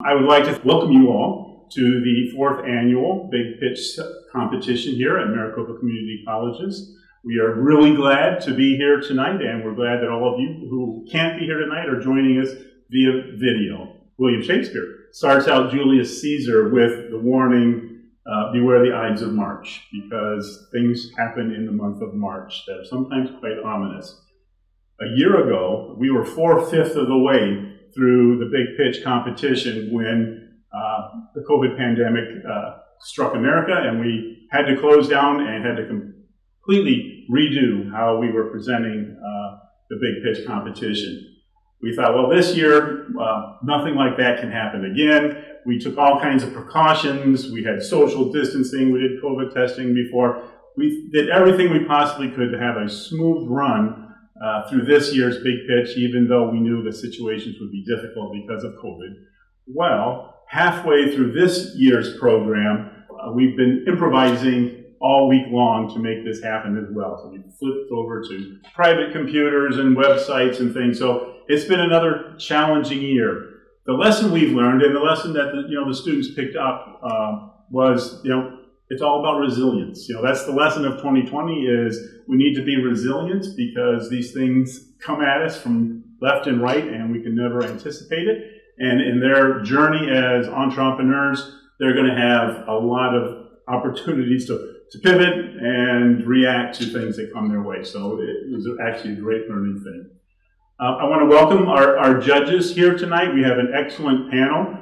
I would like to welcome you all to the 4th annual Big Pitch competition here at Maricopa Community Colleges. We are really glad to be here tonight, and we're glad that all of you who can't be here tonight are joining us via video. William Shakespeare starts out Julius Caesar with the warning, beware the Ides of March, because things happen in the month of March that are sometimes quite ominous. A year ago, we were 4/5 of the way through the Big Pitch competition when the COVID pandemic struck America, and we had to close down and had to completely redo how we were presenting the Big Pitch competition. We thought, well, this year, nothing like that can happen again. We took all kinds of precautions. We had social distancing. We did COVID testing before. We did everything we possibly could to have a smooth run through this year's Big Pitch, even though we knew the situations would be difficult because of COVID. Well, halfway through this year's program, we've been improvising all week long to make this happen as well. So we flipped over to private computers and websites and things. So it's been another challenging year. The lesson we've learned, and the lesson that the students picked up was, it's all about resilience. That's the lesson of 2020 is we need to be resilient because these things come at us from left and right and we can never anticipate it. And in their journey as entrepreneurs, they're going to have a lot of opportunities to pivot and react to things that come their way. So it was actually a great learning thing. I want to welcome our judges here tonight. We have an excellent panel.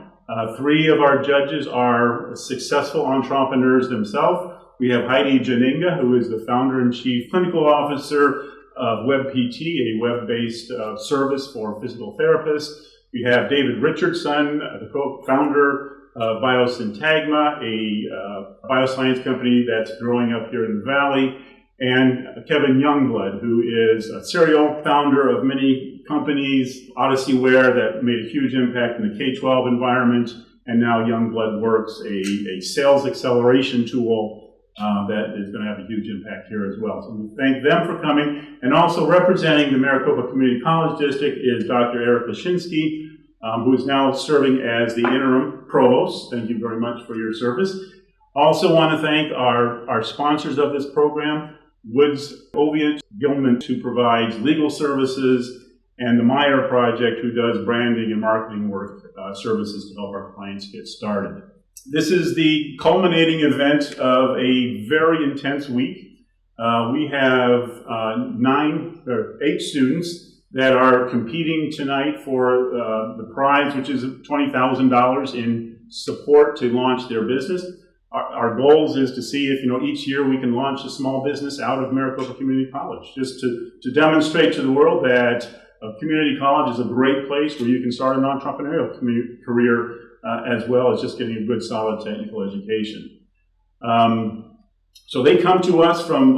3 of our judges are successful entrepreneurs themselves. We have Heidi Janinga, who is the founder and chief clinical officer of WebPT, a web-based service for physical therapists. We have David Richardson, the co-founder of Biosyntagma, a bioscience company that's growing up here in the Valley, and Kevin Youngblood, who is a serial founder of many companies, Odysseyware, that made a huge impact in the K-12 environment, and now Youngblood Works, a sales acceleration tool that is going to have a huge impact here as well. So we thank them for coming. And also representing the Maricopa Community College District is Dr. Eric Lashinsky, who is now serving as the interim provost. Thank you very much for your service. Also want to thank our sponsors of this program, Woods Oviatt Gilman, who provides legal services, and the Meyer Project, who does branding and marketing work services to help our clients get started. This is the culminating event of a very intense week. We have 8 students that are competing tonight for the prize, which is $20,000 in support to launch their business. Our goals is to see if, each year we can launch a small business out of Maricopa Community College, just to demonstrate to the world that a community college is a great place where you can start an entrepreneurial career as well as just getting a good, solid technical education. So they come to us from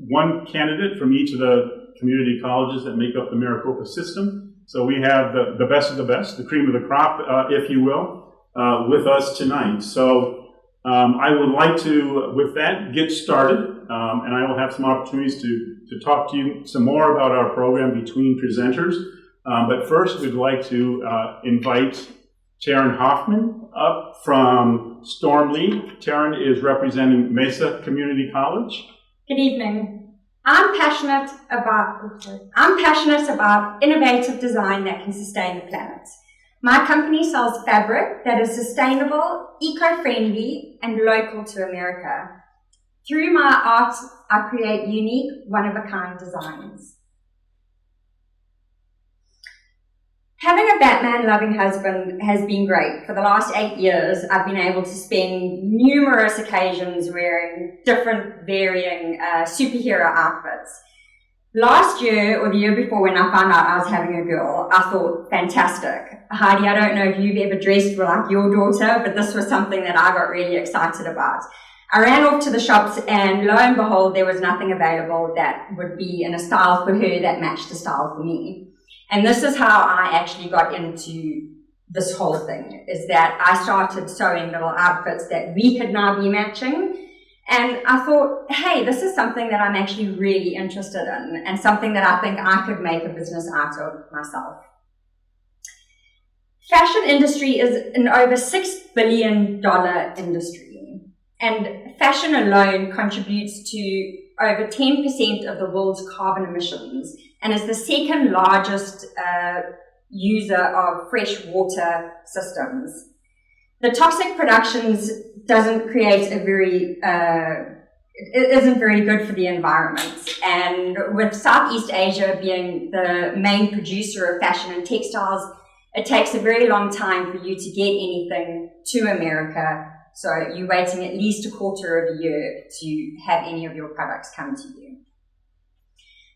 one candidate from each of the community colleges that make up the Maricopa system. So we have the best of the best, the cream of the crop, if you will, with us tonight. So I would like to, with that, get started, and I will have some opportunities to talk to you some more about our program between presenters. But first, we'd like to invite Taryn Hoffman up from Storm Lee. Taryn is representing Mesa Community College. Good evening. I'm passionate about innovative design that can sustain the planet. My company sells fabric that is sustainable, eco-friendly, and local to America. Through my art, I create unique, one-of-a-kind designs. Having a Batman-loving husband has been great. For the last 8 years, I've been able to spend numerous occasions wearing different, varying superhero outfits. Last year, or the year before, when I found out I was having a girl, I thought, fantastic. Heidi, I don't know if you've ever dressed like your daughter, but this was something that I got really excited about. I ran off to the shops, and lo and behold, there was nothing available that would be in a style for her that matched the style for me. And this is how I actually got into this whole thing, is that I started sewing little outfits that we could now be matching. And I thought, hey, this is something that I'm actually really interested in, and something that I think I could make a business out of myself. Fashion industry is an over $6 billion industry, and fashion alone contributes to over 10% of the world's carbon emissions and is the second largest user of fresh water systems. The toxic productions doesn't create it isn't very good for the environment. And with Southeast Asia being the main producer of fashion and textiles, it takes a very long time for you to get anything to America. So you're waiting at least a quarter of a year to have any of your products come to you.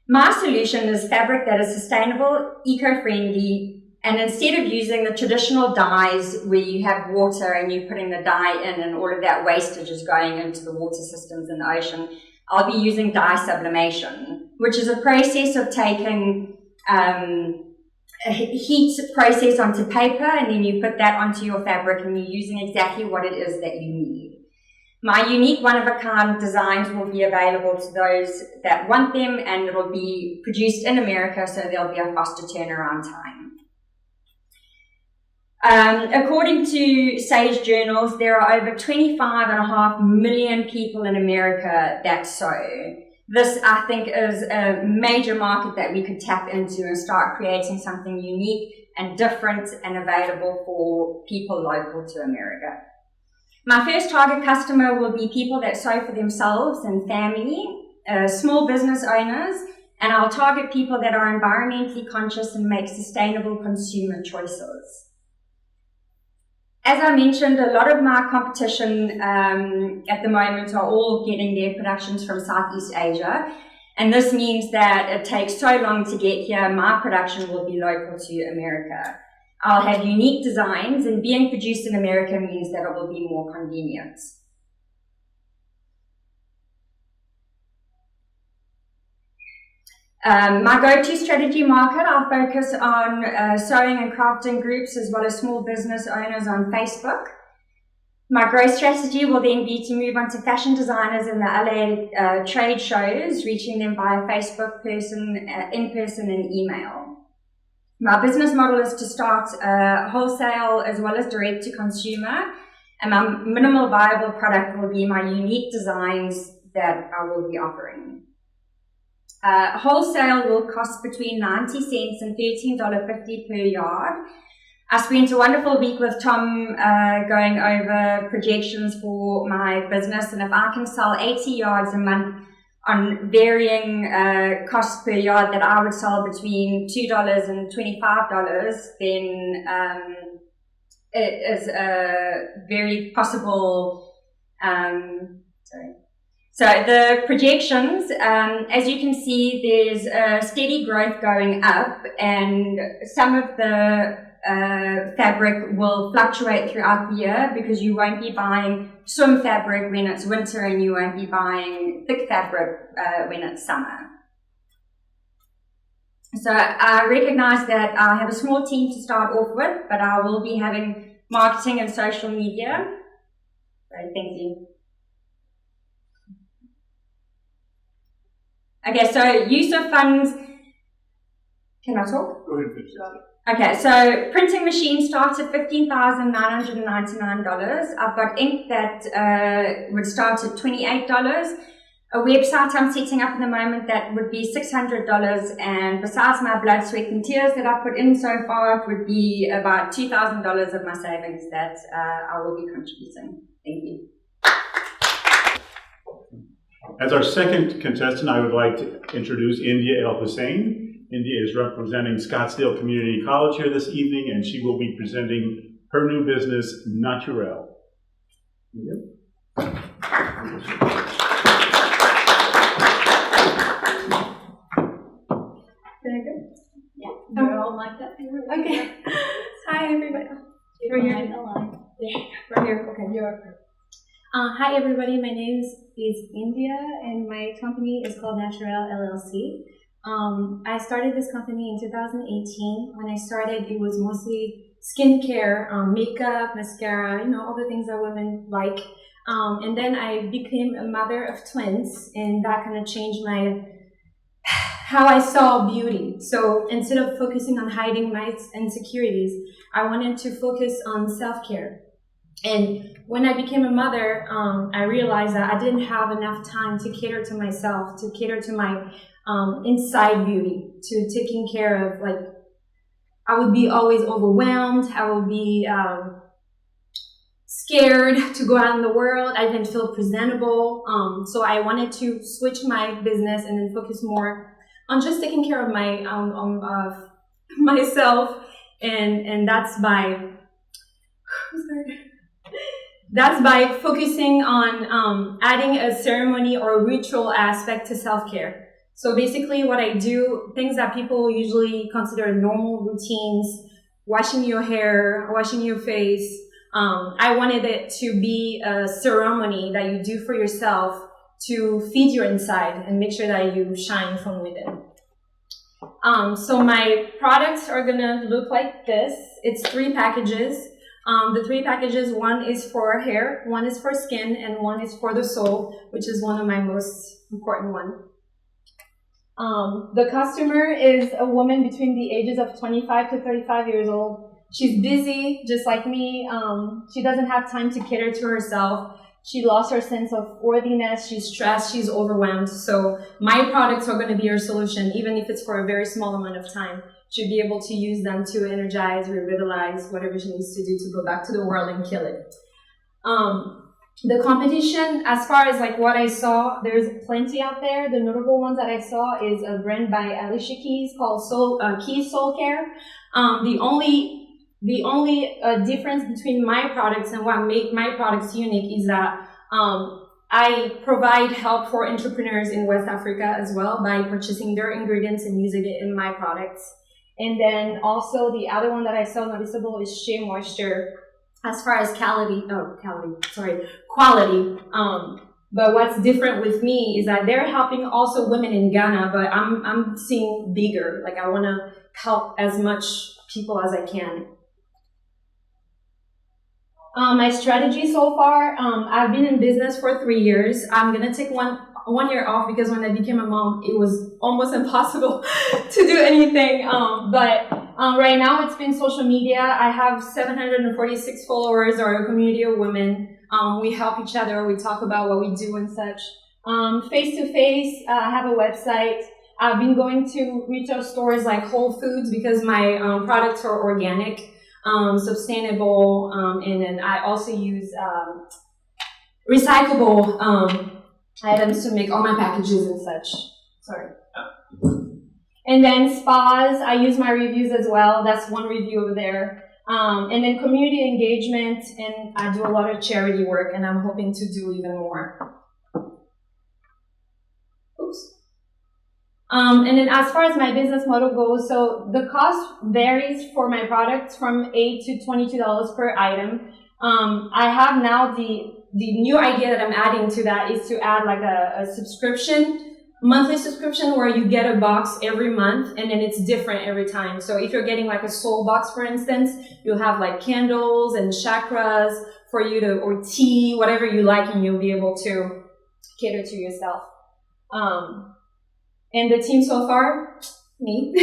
My solution is fabric that is sustainable, eco-friendly, and instead of using the traditional dyes where you have water and you're putting the dye in and all of that wastage is going into the water systems in the ocean, I'll be using dye sublimation, which is a process of taking heat process onto paper, and then you put that onto your fabric and you're using exactly what it is that you need. My unique one-of-a-kind designs will be available to those that want them, and it will be produced in America, so there'll be a faster turnaround time. According to Sage Journals, there are over 25.5 million people in America that sew. This, I think, is a major market that we could tap into and start creating something unique and different and available for people local to America. My first target customer will be people that sew for themselves and family, small business owners, and I'll target people that are environmentally conscious and make sustainable consumer choices. As I mentioned, a lot of my competition at the moment are all getting their productions from Southeast Asia, and this means that it takes so long to get here. My production will be local to America. I'll have unique designs, and being produced in America means that it will be more convenient. My go-to strategy market, I'll focus on sewing and crafting groups as well as small business owners on Facebook. My growth strategy will then be to move on to fashion designers in the LA trade shows, reaching them via Facebook, in person and email. My business model is to start wholesale as well as direct to consumer, and my minimal viable product will be my unique designs that I will be offering. Wholesale will cost between 90 cents and $13.50 per yard. I spent a wonderful week with Tom going over projections for my business, and if I can sell 80 yards a month on varying costs per yard that I would sell between $2 and $25, then it is a very possible So the projections, as you can see, there's a steady growth going up, and some of the fabric will fluctuate throughout the year because you won't be buying swim fabric when it's winter and you won't be buying thick fabric when it's summer. So I recognize that I have a small team to start off with, but I will be having marketing and social media. So thank you. Okay, so use of funds. Can I talk? Go ahead, Fisher. Okay, so printing machine starts at $15,999. I've got ink that would start at $28. A website I'm setting up at the moment that would be $600, and besides my blood, sweat and tears that I've put in so far, it would be about $2,000 of my savings that I will be contributing. Thank you. As our second contestant, I would like to introduce India Al-Hussein. India is representing Scottsdale Community College here this evening, and she will be presenting her new business, Naturelle. India? Very good. Yeah, you're all mic'd up. Okay. Hi, everybody. We're here. We're here. Okay, you're. Hi, everybody. My name is India, and my company is called Naturelle LLC. I started this company in 2018. When I started, it was mostly skincare, makeup, mascara, all the things that women like. And then I became a mother of twins, and that kind of changed how I saw beauty. So instead of focusing on hiding my insecurities, I wanted to focus on self-care. And when I became a mother, I realized that I didn't have enough time to cater to myself, to cater to my inside beauty, to taking care of, like, I would be always overwhelmed. I would be scared to go out in the world. I didn't feel presentable. So I wanted to switch my business and then focus more on just taking care of my myself, and that's by focusing on adding a ceremony or a ritual aspect to self-care. So basically what I do, things that people usually consider normal routines, washing your hair, washing your face, I wanted it to be a ceremony that you do for yourself to feed your inside and make sure that you shine from within. So my products are gonna look like this. It's 3 packages. The 3 packages, one is for hair, one is for skin, and one is for the soul, which is one of my most important ones. The customer is a woman between the ages of 25 to 35 years old. She's busy, just like me. She doesn't have time to cater to herself. She lost her sense of worthiness. She's stressed. She's overwhelmed. So my products are going to be her solution, even if it's for a very small amount of time. She'll be able to use them to energize, revitalize, whatever she needs to do to go back to the world and kill it. The competition, as far as like what I saw, there's plenty out there. The notable ones that I saw is a brand by Alicia Keys called Keys Soul Care. The only difference between my products and what make my products unique is that I provide help for entrepreneurs in West Africa as well by purchasing their ingredients and using it in my products. And then also the other one that I saw noticeable is Shea Moisture. As far as quality. But what's different with me is that they're helping also women in Ghana, but I'm seeing bigger. Like I want to help as much people as I can. My strategy so far, I've been in business for 3 years. I'm gonna take one year off because when I became a mom, it was almost impossible to do anything. But right now it's been social media. I have 746 followers, or a community of women. We help each other. We talk about what we do and such. Face to face, I have a website. I've been going to retail stores like Whole Foods because my products are organic, sustainable, and then I also use recyclable items to make all my packages and such. Sorry. And then spas, I use my reviews as well. That's one review over there. And then community engagement, and I do a lot of charity work, and I'm hoping to do even more. Oops. And then as far as my business model goes, so the cost varies for my products from $8 to $22 per item. I have now the new idea that I'm adding to that is to add like a subscription, monthly subscription, where you get a box every month and then it's different every time. So if you're getting like a soul box, for instance, you'll have like candles and chakras for you to, or tea, whatever you like, and you'll be able to cater to yourself. And the team so far, me.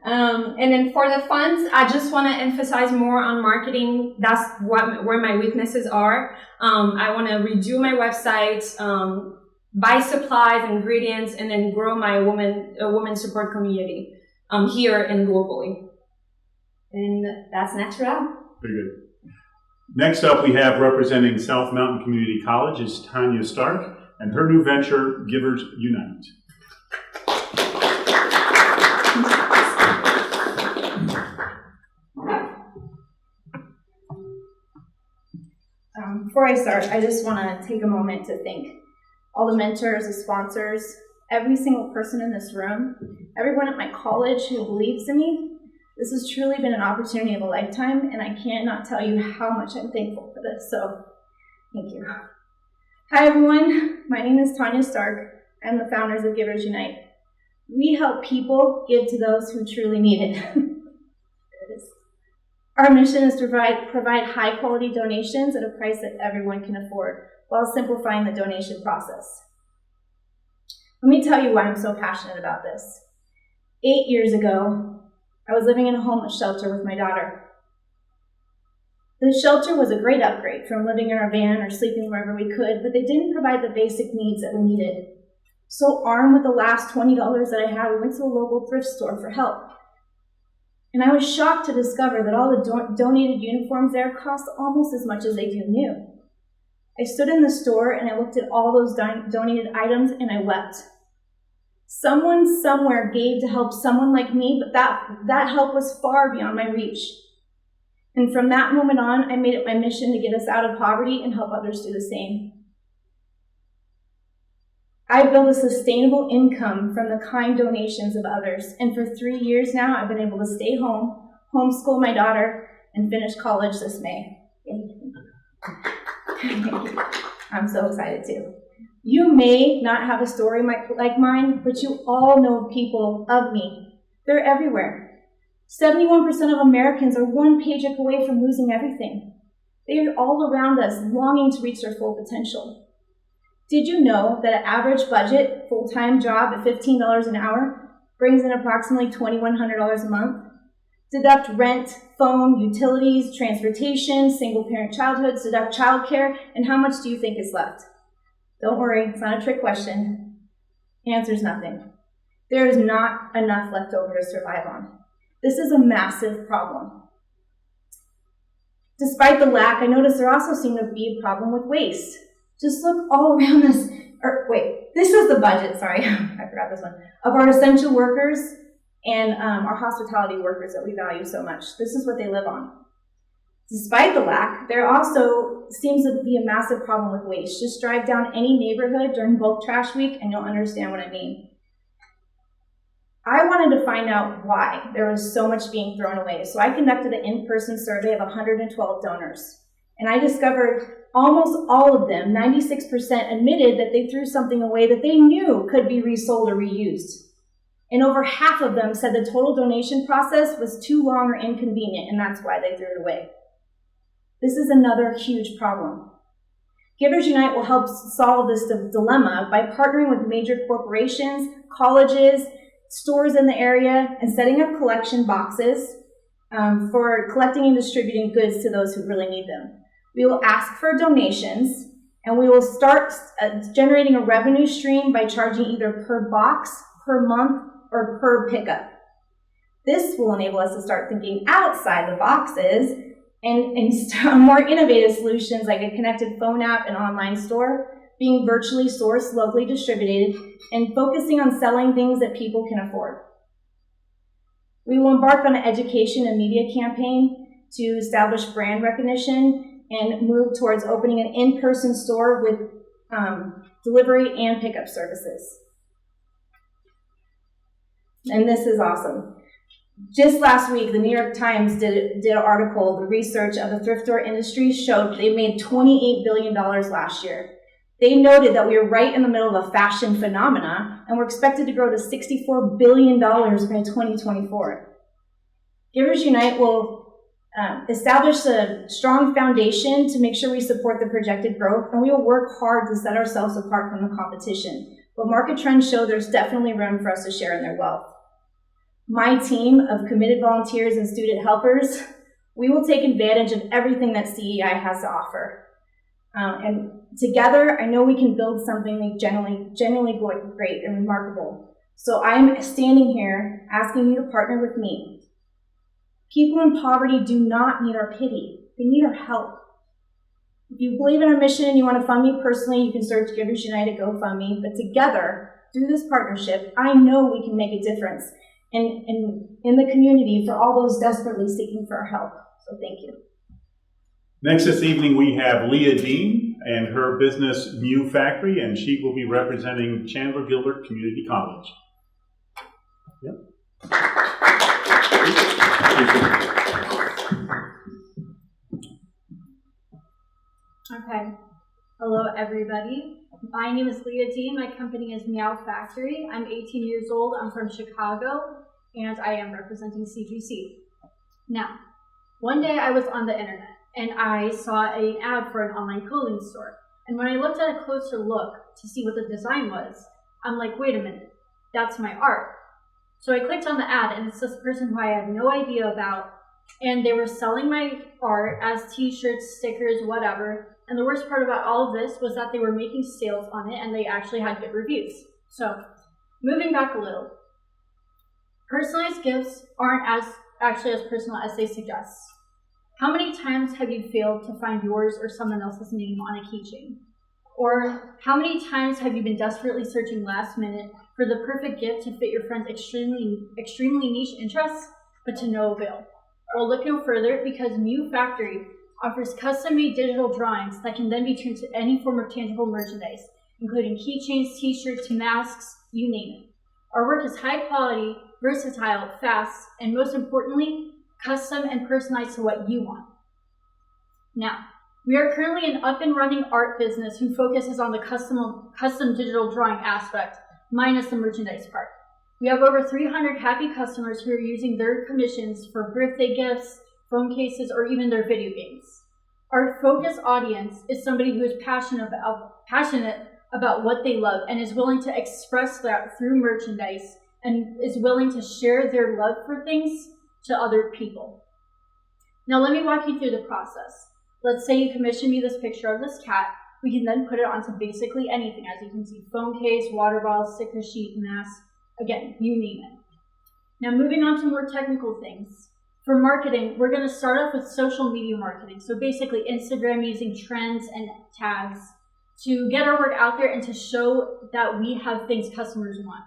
And then for the funds, I just want to emphasize more on marketing. That's where my weaknesses are. I want to redo my website, buy supplies, ingredients, and then grow my woman support community here and globally. And that's Naturelle. Very good. Next up, we have representing South Mountain Community College is Tonya Stark and her new venture, Givers Unite. Before I start, I just want to take a moment to thank all the mentors, the sponsors, every single person in this room, everyone at my college who believes in me. This has truly been an opportunity of a lifetime, and I cannot tell you how much I'm thankful for this, so thank you. Hi everyone, my name is Tonya Stark. I'm the founders of Givers Unite. We help people give to those who truly need it. There it is. Our mission is to provide high quality donations at a price that everyone can afford, while simplifying the donation process. Let me tell you why I'm so passionate about this. 8 years ago, I was living in a homeless shelter with my daughter. The shelter was a great upgrade from living in our van or sleeping wherever we could, but they didn't provide the basic needs that we needed. So armed with the last $20 that I had, we went to a local thrift store for help. And I was shocked to discover that all the donated uniforms there cost almost as much as they do new. I stood in the store and I looked at all those donated items and I wept. Someone somewhere gave to help someone like me, but that help was far beyond my reach. And from that moment on, I made it my mission to get us out of poverty and help others do the same. I built a sustainable income from the kind donations of others, and for 3 years now, I've been able to stay home, homeschool my daughter, and finish college this May. I'm so excited too. You may not have a story like mine, but you all know people of me. They're everywhere. 71% of Americans are one paycheck away from losing everything. They are all around us, longing to reach their full potential. Did you know that an average budget full-time job at $15 an hour brings in approximately $2,100 a month? Deduct rent, phone, utilities, transportation, single-parent childhoods, deduct childcare, and how much do you think is left? Don't worry, it's not a trick question. Answer's nothing. There is not enough left over to survive on. This is a massive problem. Despite the lack, I noticed there also seemed to be a problem with waste. Just look all around us. This is the budget, sorry, I forgot this one, of our essential workers and our hospitality workers that we value so much. This is what they live on. Despite the lack, there also seems to be a massive problem with waste. Just drive down any neighborhood during bulk trash week and you'll understand what I mean. I wanted to find out why there was so much being thrown away, so I conducted an in-person survey of 112 donors. And I discovered almost all of them, 96%, admitted that they threw something away that they knew could be resold or reused. And over half of them said the total donation process was too long or inconvenient, and that's why they threw it away. This is another huge problem. Givers Unite will help solve this dilemma by partnering with major corporations, colleges, stores in the area, and setting up collection boxes for collecting and distributing goods to those who really need them. We will ask for donations, and we will start generating a revenue stream by charging either per box, per month, or per pickup. This will enable us to start thinking outside the boxes and more innovative solutions like a connected phone app and online store, being virtually sourced, locally distributed, and focusing on selling things that people can afford. We will embark on an education and media campaign to establish brand recognition and move towards opening an in-person store with delivery and pickup services. And this is awesome. Just last week, the New York Times did an article. The research of the thrift store industry showed they made $28 billion last year. They noted that we are right in the middle of a fashion phenomena, and we're expected to grow to $64 billion by 2024. Givers Unite will establish a strong foundation to make sure we support the projected growth, and we will work hard to set ourselves apart from the competition. But market trends show there's definitely room for us to share in their wealth. My team of committed volunteers and student helpers, we will take advantage of everything that CEI has to offer. And together, I know we can build something genuinely great and remarkable. So I'm standing here asking you to partner with me. People in poverty do not need our pity. They need our help. If you believe in our mission and you want to fund me personally, you can search Givers Unite at GoFundMe. But together, through this partnership, I know we can make a difference in the community for all those desperately seeking for our help. So thank you. Next this evening, we have Leah Dean and her business Meow Factory, and she will be representing Chandler Gilbert Community College. Yep. Okay. Hello, everybody. My name is Leah Dean. My company is Meow Factory. I'm 18 years old. I'm from Chicago, and I am representing CGC. Now, one day I was on the internet, and I saw an ad for an online clothing store. And when I looked at a closer look to see what the design was, I'm like, wait a minute, that's my art. So I clicked on the ad, and it's this person who I had no idea about, and they were selling my art as t-shirts, stickers, whatever. And the worst part about all of this was that they were making sales on it, and they actually had good reviews. So moving back a little, personalized gifts aren't actually as personal as they suggest. How many times have you failed to find yours or someone else's name on a keychain? Or how many times have you been desperately searching last minute for the perfect gift to fit your friend's extremely niche interests, but to no avail? Well, look no further, because Meow Factory offers custom-made digital drawings that can then be turned to any form of tangible merchandise, including keychains, t-shirts, masks, you name it. Our work is high quality, versatile, fast, and most importantly, custom and personalized to what you want. Now, we are currently an up-and-running art business who focuses on the custom digital drawing aspect, minus the merchandise part. We have over 300 happy customers who are using their commissions for birthday gifts, phone cases, or even their video games. Our focus audience is somebody who is passionate about what they love and is willing to express that through merchandise and is willing to share their love for things to other people. Now let me walk you through the process. Let's say you commission me this picture of this cat. We can then put it onto basically anything, as you can see, phone case, water bottle, sticker sheet, mask, again, you name it. Now moving on to more technical things. For marketing, we're going to start off with social media marketing. So basically Instagram using trends and tags to get our work out there and to show that we have things customers want.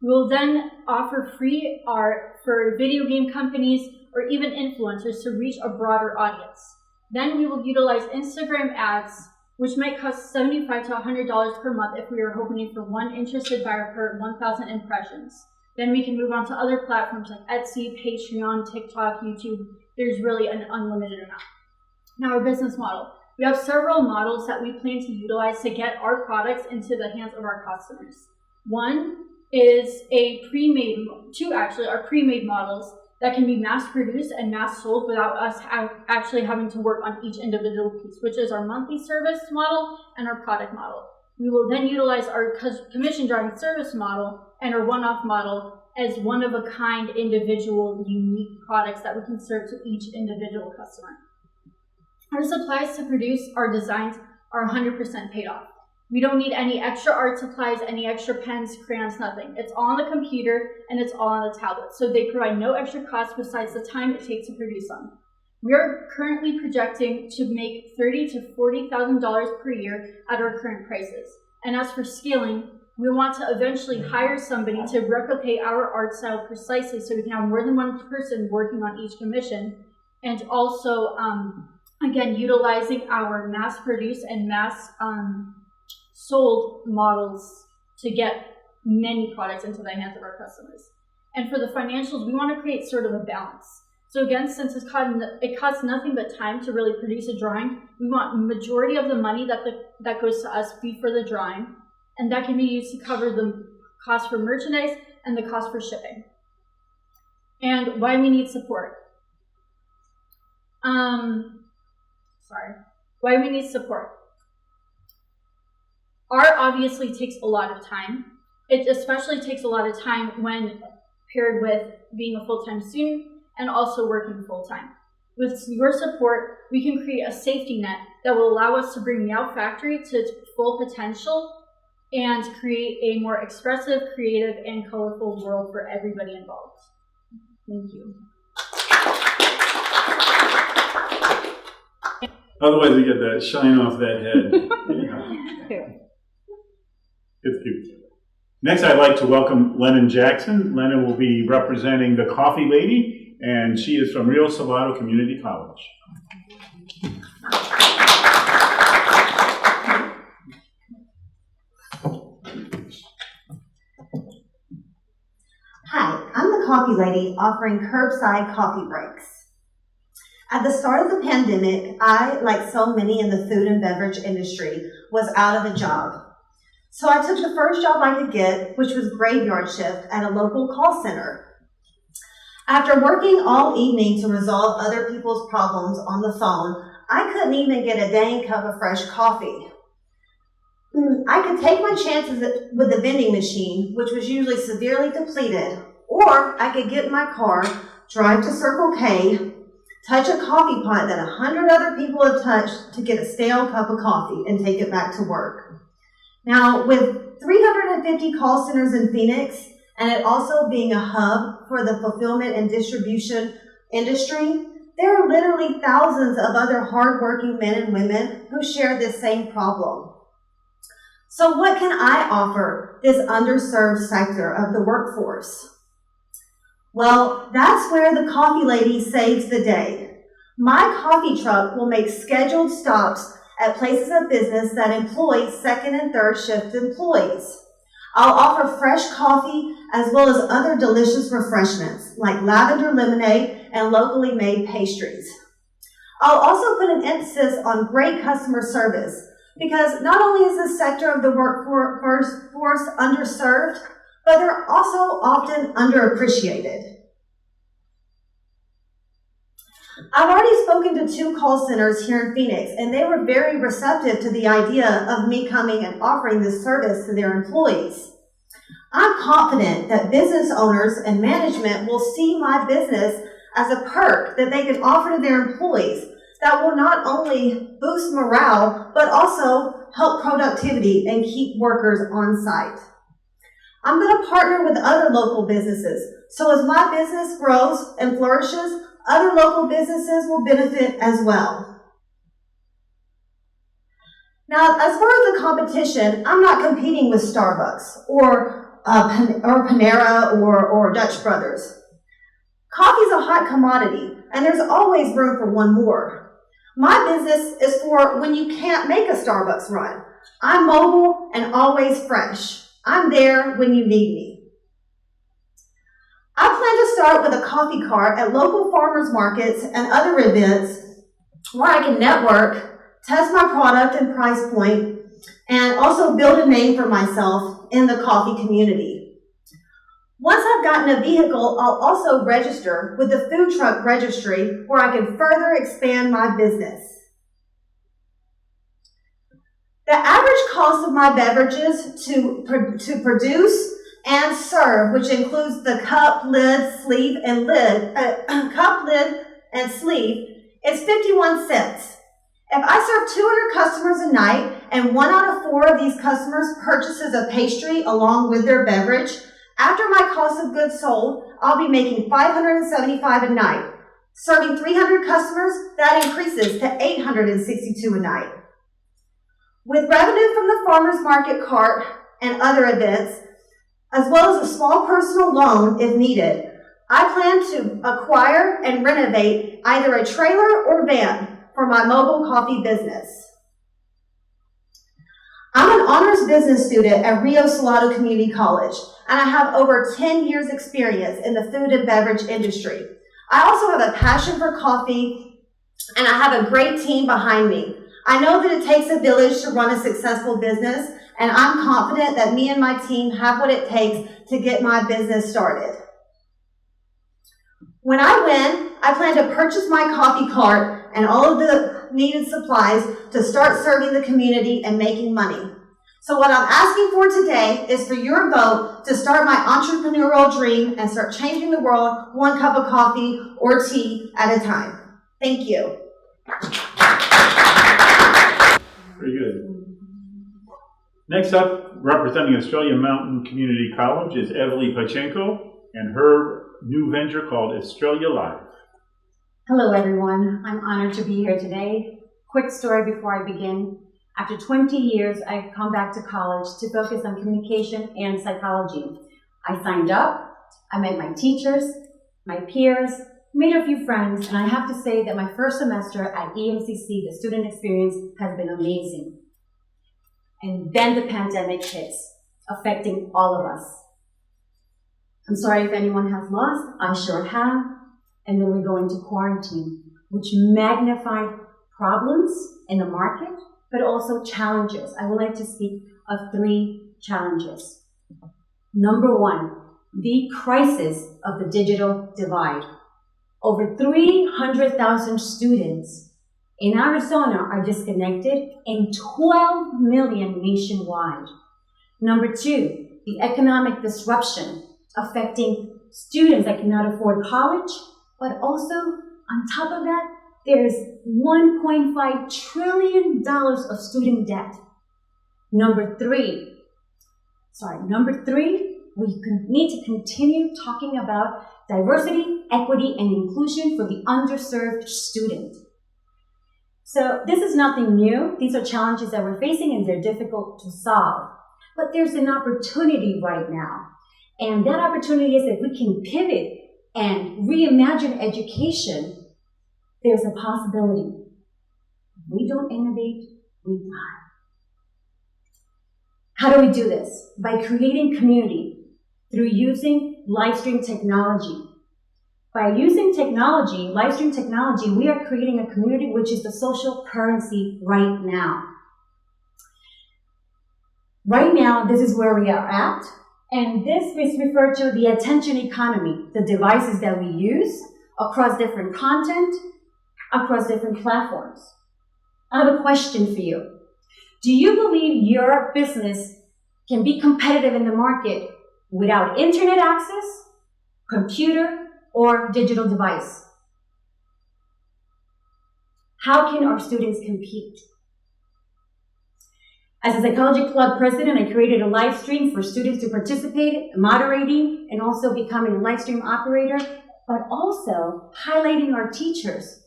We will then offer free art for video game companies or even influencers to reach a broader audience. Then we will utilize Instagram ads, which might cost $75 to $100 per month if we are hoping for one interested buyer per 1,000 impressions. Then we can move on to other platforms like Etsy, Patreon, TikTok, YouTube. There's really an unlimited amount. Now our business model. We have several models that we plan to utilize to get our products into the hands of our customers. One is two are pre-made models that can be mass-produced and mass-sold without us actually having to work on each individual piece, which is our monthly service model and our product model. We will then utilize our commission drawing service model and our one-off model as one-of-a-kind individual unique products that we can serve to each individual customer. Our supplies to produce our designs are 100% paid off. We don't need any extra art supplies, any extra pens, crayons, nothing. It's all on the computer and it's all on the tablet. So they provide no extra cost besides the time it takes to produce them. We are currently projecting to make $30,000 to $40,000 per year at our current prices. And as for scaling, we want to eventually hire somebody to replicate our art style precisely so we can have more than one person working on each commission. And also, again, utilizing our mass-produced and mass-sold models to get many products into the hands of our customers. And for the financials, we want to create sort of a balance. So again, since it costs nothing but time to really produce a drawing, we want majority of the money that goes to us be for the drawing, and that can be used to cover the cost for merchandise and the cost for shipping. And why we need support. Why we need support. Art obviously takes a lot of time. It especially takes a lot of time when paired with being a full-time student and also working full-time. With your support, we can create a safety net that will allow us to bring Meow Factory to its full potential and create a more expressive, creative, and colorful world for everybody involved. Thank you. Otherwise, we get that shine off that head. It's cute. Next, I'd like to welcome Lennon Jackson. Lennon will be representing the Coffee Lady, and she is from Rio Salado Community College. Hi, I'm the Coffee Lady offering curbside coffee breaks. At the start of the pandemic, I, like so many in the food and beverage industry, was out of a job. So I took the first job I could get, which was graveyard shift at a local call center. After working all evening to resolve other people's problems on the phone, I couldn't even get a dang cup of fresh coffee. I could take my chances with the vending machine, which was usually severely depleted, or I could get in my car, drive to Circle K, touch a coffee pot that 100 other people have touched to get a stale cup of coffee and take it back to work. Now, with 350 call centers in Phoenix, and it also being a hub for the fulfillment and distribution industry, there are literally thousands of other hardworking men and women who share this same problem. So what can I offer this underserved sector of the workforce? Well, that's where the coffee lady saves the day. My coffee truck will make scheduled stops at places of business that employ second and third shift employees. I'll offer fresh coffee as well as other delicious refreshments like lavender lemonade and locally made pastries. I'll also put an emphasis on great customer service because not only is this sector of the workforce underserved, but they're also often underappreciated. I've already spoken to 2 call centers here in Phoenix, and they were very receptive to the idea of me coming and offering this service to their employees. I'm confident that business owners and management will see my business as a perk that they can offer to their employees that will not only boost morale, but also help productivity and keep workers on site. I'm going to partner with other local businesses, so as my business grows and flourishes, other local businesses will benefit as well. Now, as far as the competition, I'm not competing with Starbucks or Panera or Dutch Brothers. Coffee's a hot commodity, and there's always room for one more. My business is for when you can't make a Starbucks run. I'm mobile and always fresh. I'm there when you need me. I plan to start with a coffee cart at local farmers markets and other events where I can network, test my product and price point, and also build a name for myself in the coffee community. Once I've gotten a vehicle, I'll also register with the food truck registry where I can further expand my business. The average cost of my beverages to produce and serve, which includes the cup, lid, sleeve, and sleeve, is 51 cents. If I serve 200 customers a night and 1 out of 4 of these customers purchases a pastry along with their beverage, after my cost of goods sold, I'll be making $575 a night. Serving 300 customers, that increases to $862 a night. With revenue from the farmers market cart and other events, as well as a small personal loan if needed, I plan to acquire and renovate either a trailer or van for my mobile coffee business. I'm an honors business student at Rio Salado Community College, and I have over 10 years experience in the food and beverage industry. I also have a passion for coffee, and I have a great team behind me. I know that it takes a village to run a successful business, and I'm confident that me and my team have what it takes to get my business started. When I win, I plan to purchase my coffee cart and all of the needed supplies to start serving the community and making money. So what I'm asking for today is for your vote to start my entrepreneurial dream and start changing the world 1 cup of coffee or tea at a time. Thank you. Very good. Next up, representing Australia Mountain Community College is Evelyn Pachenko and her new venture called Australia Live. Hello everyone, I'm honored to be here today. Quick story before I begin. After 20 years, I've come back to college to focus on communication and psychology. I signed up, I met my teachers, my peers, made a few friends, and I have to say that my first semester at EMCC, the student experience, has been amazing. And then the pandemic hits, affecting all of us. I'm sorry if anyone has lost, I sure have. And then we go into quarantine, which magnified problems in the market, but also challenges. I would like to speak of 3 challenges. Number 1, the crisis of the digital divide. Over 300,000 students in Arizona are disconnected and 12 million nationwide. Number 2, the economic disruption affecting students that cannot afford college, but also on top of that, there's $1.5 trillion of student debt. Number three, we need to continue talking about diversity, equity, and inclusion for the underserved student. So this is nothing new. These are challenges that we're facing and they're difficult to solve. But there's an opportunity right now. And that opportunity is if we can pivot and reimagine education, there's a possibility. If we don't innovate, we die. How do we do this? By creating community through using live stream technology. By using technology, live stream technology, we are creating a community which is the social currency right now. Right now, this is where we are at, and this is referred to the attention economy, the devices that we use across different content, across different platforms. I have a question for you. Do you believe your business can be competitive in the market without internet access, computer, or digital device? How can our students compete? As a psychology club president, I created a live stream for students to participate, moderating, and also becoming a live stream operator, but also highlighting our teachers.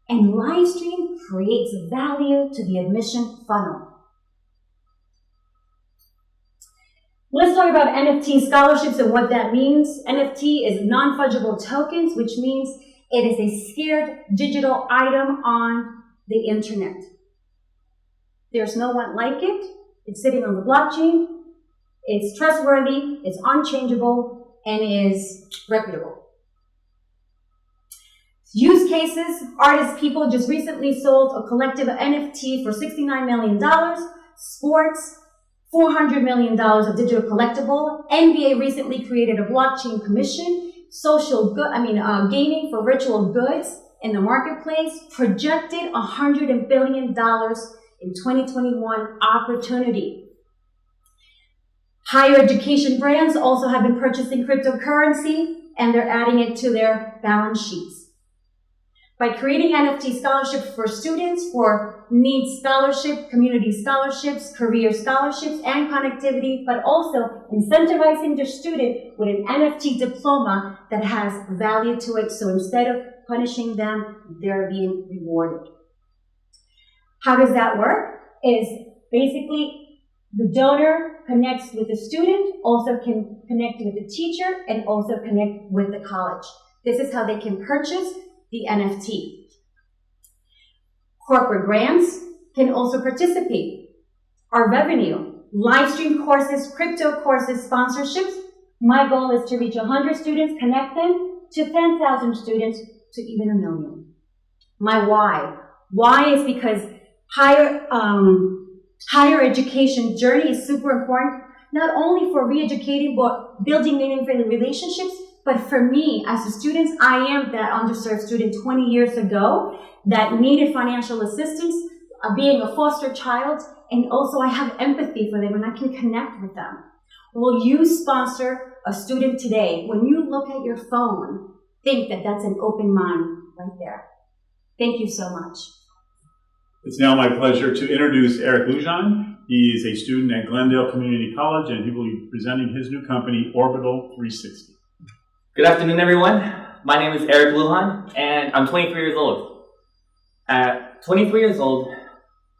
And live stream creates value to the admission funnel. Let's talk about NFT scholarships and what that means. NFT is non-fungible tokens, which means it is a scarce digital item on the internet. There's no one like it. It's sitting on the blockchain. It's trustworthy, it's unchangeable, and is reputable. Use cases, artists, people just recently sold a collective NFT for $69 million. Sports, $400 million of digital collectible. NBA recently created a blockchain commission. Gaming for virtual goods in the marketplace. Projected $100 billion in 2021 opportunity. Higher education brands also have been purchasing cryptocurrency and they're adding it to their balance sheets. By creating NFT scholarships for students for needs scholarship, community scholarships, career scholarships, and connectivity, but also incentivizing the student with an NFT diploma that has value to it. So instead of punishing them, they're being rewarded. How does that work? Is basically the donor connects with the student, also can connect with the teacher, and also connect with the college. This is how they can purchase the NFT. Corporate grants can also participate. Our revenue, live stream courses, crypto courses, sponsorships. My goal is to reach 100 students, connect them to 10,000 students, to even 1 million. My why. Why is because higher education journey is super important, not only for re-educating, but building meaningful relationships. But for me, as a student, I am that underserved student 20 years ago that needed financial assistance, being a foster child, and also I have empathy for them and I can connect with them. Will you sponsor a student today? When you look at your phone, think that that's an open mind right there. Thank you so much. It's now my pleasure to introduce Eric Lujan. He is a student at Glendale Community College and he will be presenting his new company, Orbital 360. Good afternoon, everyone. My name is Eric Lujan, and I'm 23 years old. At 23 years old,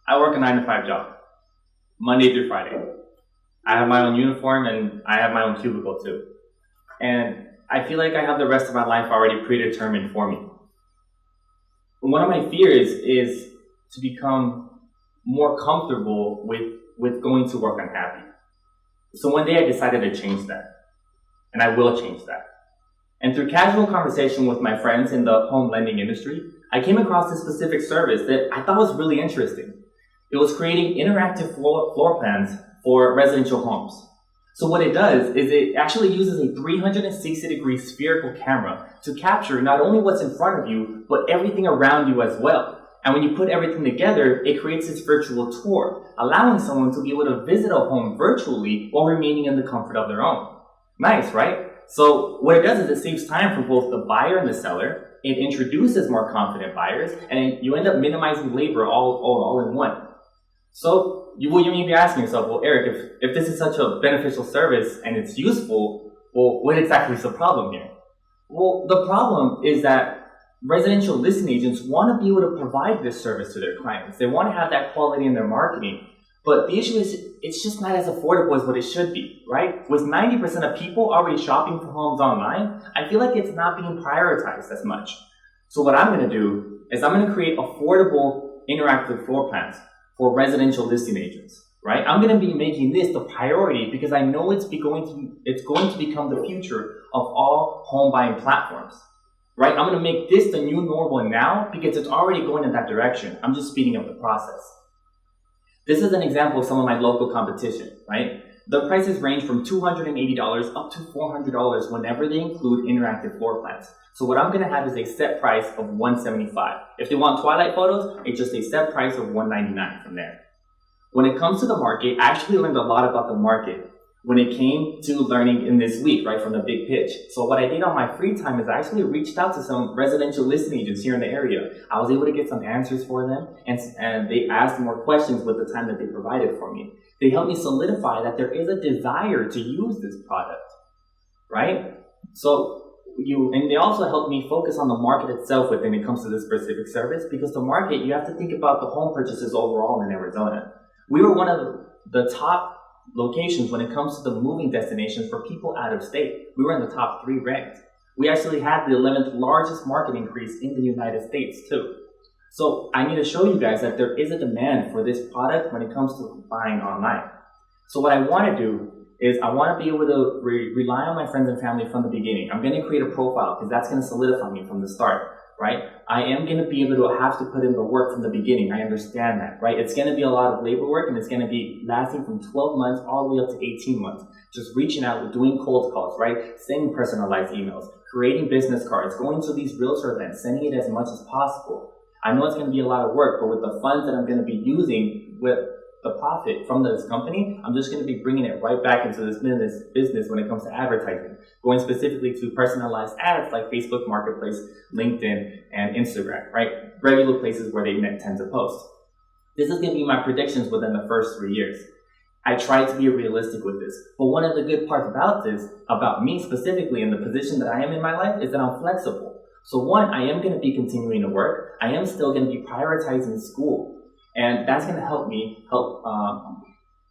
I work a 9-to-5 job, Monday through Friday. I have my own uniform, and I have my own cubicle, too. And I feel like I have the rest of my life already predetermined for me. One of my fears is to become more comfortable with going to work unhappy. So one day I decided to change that, and I will change that. And through casual conversation with my friends in the home lending industry, I came across this specific service that I thought was really interesting. It was creating interactive floor plans for residential homes. So what it does is it actually uses a 360-degree spherical camera to capture not only what's in front of you, but everything around you as well. And when you put everything together, it creates this virtual tour, allowing someone to be able to visit a home virtually while remaining in the comfort of their own. Nice, right? So what it does is it saves time for both the buyer and the seller. It introduces more confident buyers, and you end up minimizing labor all in one. So you may be asking yourself, well, Eric, if this is such a beneficial service and it's useful, well, what exactly is the problem here? Well, the problem is that residential listing agents want to be able to provide this service to their clients. They want to have that quality in their marketing. But the issue is it's just not as affordable as what it should be, right? With 90% of people already shopping for homes online, I feel like it's not being prioritized as much. So what I'm going to do is I'm going to create affordable interactive floor plans for residential listing agents, right? I'm going to be making this the priority because I know it's going to become the future of all home buying platforms, right? I'm going to make this the new normal now because it's already going in that direction. I'm just speeding up the process. This is an example of some of my local competition, right? The prices range from $280 up to $400 whenever they include interactive floor plans. So what I'm going to have is a set price of $175. If they want twilight photos, it's just a set price of $199 from there. When it comes to the market, I actually learned a lot about the market when it came to learning in this week, right, from the big pitch. So what I did on my free time is I actually reached out to some residential listing agents here in the area. I was able to get some answers for them, and they asked more questions with the time that they provided for me. They helped me solidify that there is a desire to use this product, right? And they also helped me focus on the market itself when it comes to this specific service, because the market, you have to think about the home purchases overall in Arizona. We were one of the top locations when it comes to the moving destinations for people out of state. We were in the top 3 ranked. We actually had the 11th largest market increase in the United States too. So I need to show you guys that there is a demand for this product when it comes to buying online. So what I want to do is I want to be able to rely on my friends and family from the beginning. I'm going to create a profile because that's going to solidify me from the start, right? I am going to be able to have to put in the work from the beginning. I understand that, right? It's going to be a lot of labor work, and it's going to be lasting from 12 months all the way up to 18 months. Just reaching out, doing cold calls, right? Sending personalized emails, creating business cards, going to these realtor events, sending it as much as possible. I know it's going to be a lot of work, but with the funds that I'm going to be using with the profit from this company, I'm just going to be bringing it right back into this business when it comes to advertising, going specifically to personalized ads like Facebook Marketplace, LinkedIn, and Instagram, right? Regular places where they tend to post. This is going to be my predictions within the first 3 years. I tried to be realistic with this, but one of the good parts about this, about me specifically in the position that I am in my life, is that I'm flexible. So one, I am going to be continuing to work. I am still going to be prioritizing school. And that's going to help me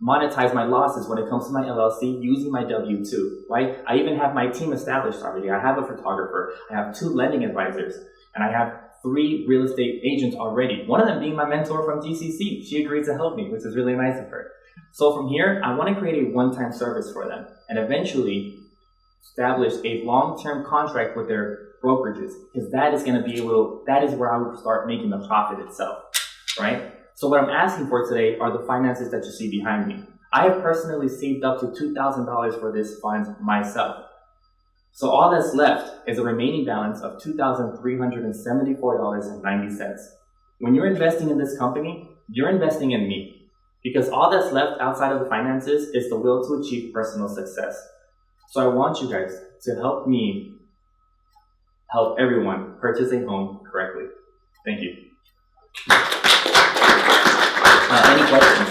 monetize my losses when it comes to my LLC using my W-2, right? I even have my team established already. I have a photographer. I have 2 lending advisors. And I have 3 real estate agents already. One of them being my mentor from GCC. She agreed to help me, which is really nice of her. So from here, I want to create a one-time service for them and eventually establish a long-term contract with their brokerages, because that is going to be that is where I would start making the profit itself, right? So what I'm asking for today are the finances that you see behind me. I have personally saved up to $2,000 for this fund myself. So all that's left is a remaining balance of $2,374.90. When you're investing in this company, you're investing in me, because all that's left outside of the finances is the will to achieve personal success. So I want you guys to help me help everyone purchase a home correctly. Thank you. Any questions?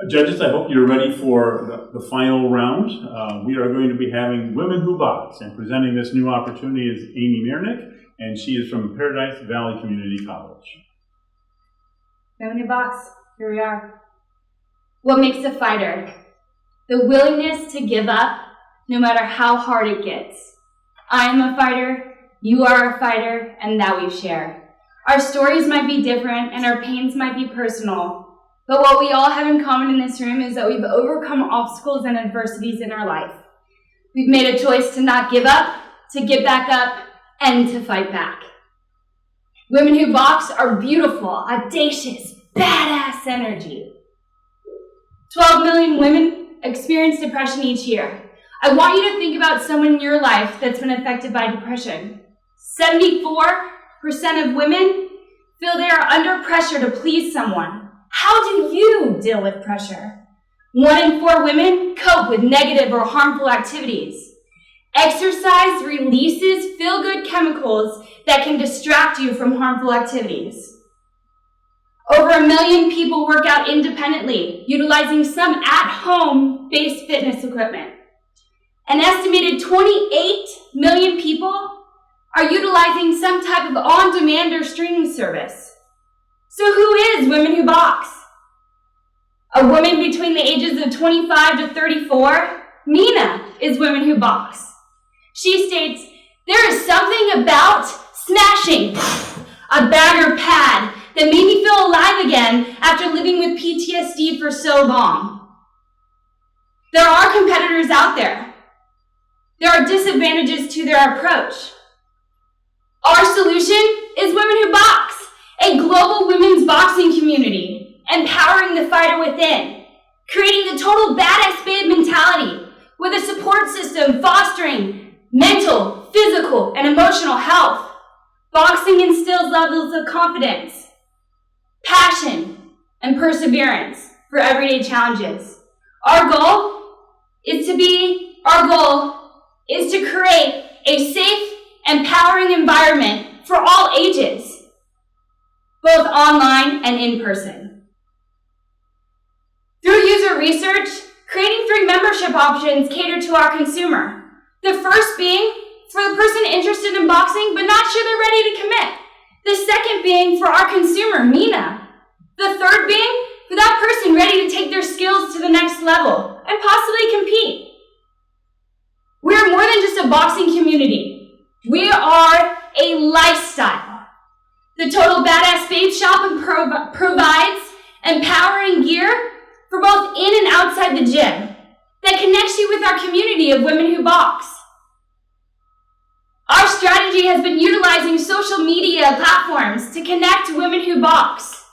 Judges, I hope you're ready for the final round. We are going to be having Women Who Box, and presenting this new opportunity is Amy Mirnick, and she is from Paradise Valley Community College. Women Who Box, here we are. What makes a fighter? The willingness to give up no matter how hard it gets. I am a fighter, you are a fighter, and that we share. Our stories might be different and our pains might be personal, but what we all have in common in this room is that we've overcome obstacles and adversities in our life. We've made a choice to not give up, to get back up, and to fight back. Women Who Box are beautiful, audacious, badass energy. 12 million women experience depression each year. I want you to think about someone in your life that's been affected by depression. 74% of women feel they are under pressure to please someone. How do you deal with pressure? 1 in 4 women cope with negative or harmful activities. Exercise releases feel-good chemicals that can distract you from harmful activities. Over 1 million people work out independently, utilizing some at-home-based fitness equipment. An estimated 28 million people are utilizing some type of on-demand or streaming service. So who is Women Who Box? A woman between the ages of 25 to 34, Mina is Women Who Box. She states, "There is something about smashing a bag or pad that made me feel alive again after living with PTSD for so long." There are competitors out there. There are disadvantages to their approach. Our solution is Women Who Box, a global women's boxing community, empowering the fighter within, creating the total badass babe mentality with a support system fostering mental, physical, and emotional health. Boxing instills levels of confidence, passion, and perseverance for everyday challenges. Our goal is to create a safe, empowering environment for all ages, both online and in person. Through user research, creating 3 membership options cater to our consumer. The first being for the person interested in boxing but not sure they're ready to commit. The second being for our consumer, Mina. The third being for that person ready to take their skills to the next level and possibly compete. We're more than just a boxing community. We are a lifestyle. The Total Badass Babe Shop provides empowering gear for both in and outside the gym that connects you with our community of Women Who Box. Our strategy has been utilizing social media platforms to connect Women Who Box.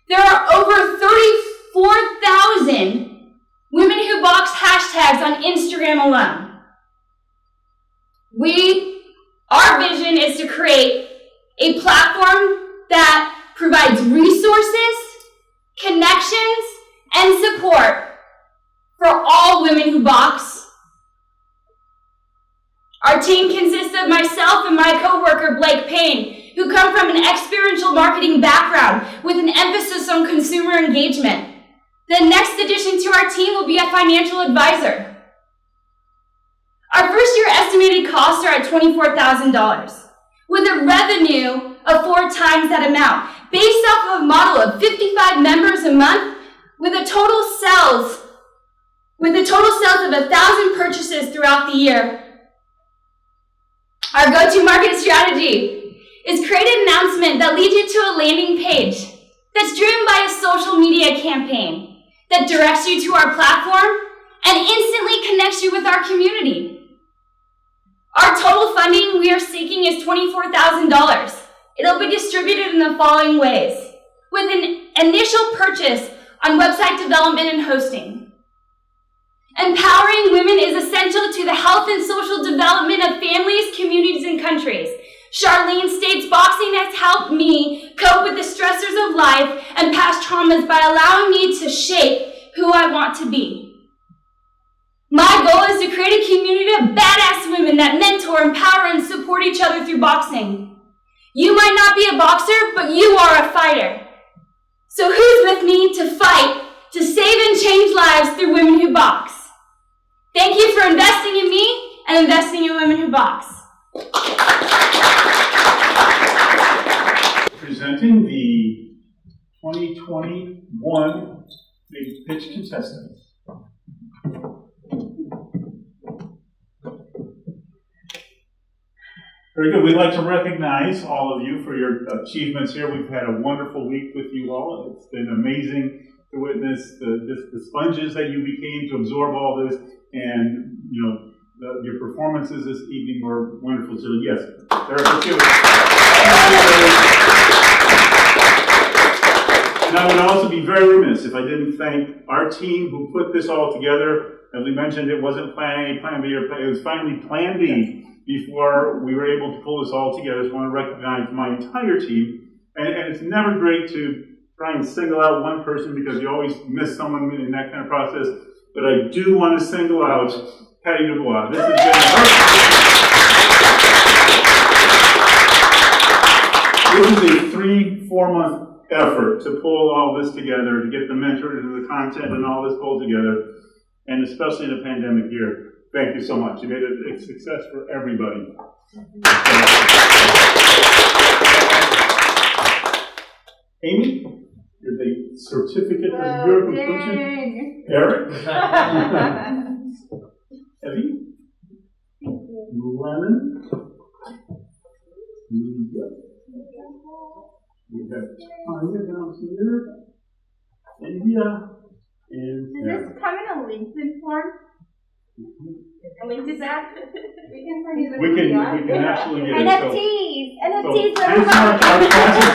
There are over 34,000 Women Who Box hashtags on Instagram alone. Our vision is to create a platform that provides resources, connections, and support for all women who box. Our team consists of myself and my coworker, Blake Payne, who come from an experiential marketing background with an emphasis on consumer engagement. The next addition to our team will be a financial advisor. Our first year estimated costs are at $24,000, with a revenue of 4 times that amount, based off of a model of 55 members a month, with a total sales of 1,000 purchases throughout the year. Our go-to-market strategy is create an announcement that leads you to a landing page that's driven by a social media campaign that directs you to our platform and instantly connects you with our community. Our total funding we are seeking is $24,000. It'll be distributed in the following ways, with an initial purchase on website development and hosting. Empowering women is essential to the health and social development of families, communities, and countries. Charlene states, boxing has helped me cope with the stressors of life and past traumas by allowing me to shape who I want to be. My goal is to create a community of badass women that mentor, empower, and support each other through boxing. You might not be a boxer, but you are a fighter. So who's with me to fight, to save and change lives through Women Who Box? Thank you for investing in me and investing in Women Who Box. Presenting the 2021 Big Pitch contestants. Very good. We'd like to recognize all of you for your achievements here. We've had a wonderful week with you all. It's been amazing to witness the sponges that you became to absorb all this, and your performances this evening were wonderful. So yes, there are two. And I would also be very remiss if I didn't thank our team who put this all together. As we mentioned, it wasn't Plan A, Plan B, or Plan. It was finally Plan B. before we were able to pull this all together. I just want to recognize my entire team. And it's never great to try and single out one person because you always miss someone in that kind of process. But I do want to single out Patty Dubois. This has been a 3-4 month effort to pull all this together, to get the mentors and the content and all this pulled together, and especially in a pandemic year. Thank you so much. You made it a success for everybody. Amy, here's a certificate of your completion. Eric. Evie. Lennon. We have Tonya down here. Leah. And Does this come in a LinkedIn form? A link to that? we can actually get it. NFTs! NFTs! So, our class of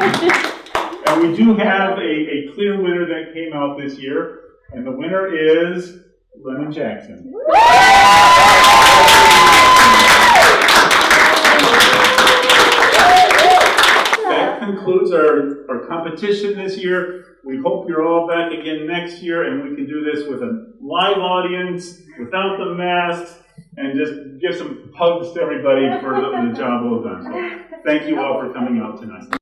2021. And we do have a clear winner that came out this year. And the winner is Lennon Jackson. That concludes our competition this year. We hope you're all back again next year and we can do this with a live audience, without the masks, and just give some hugs to everybody for the job well done. So, thank you all for coming out tonight.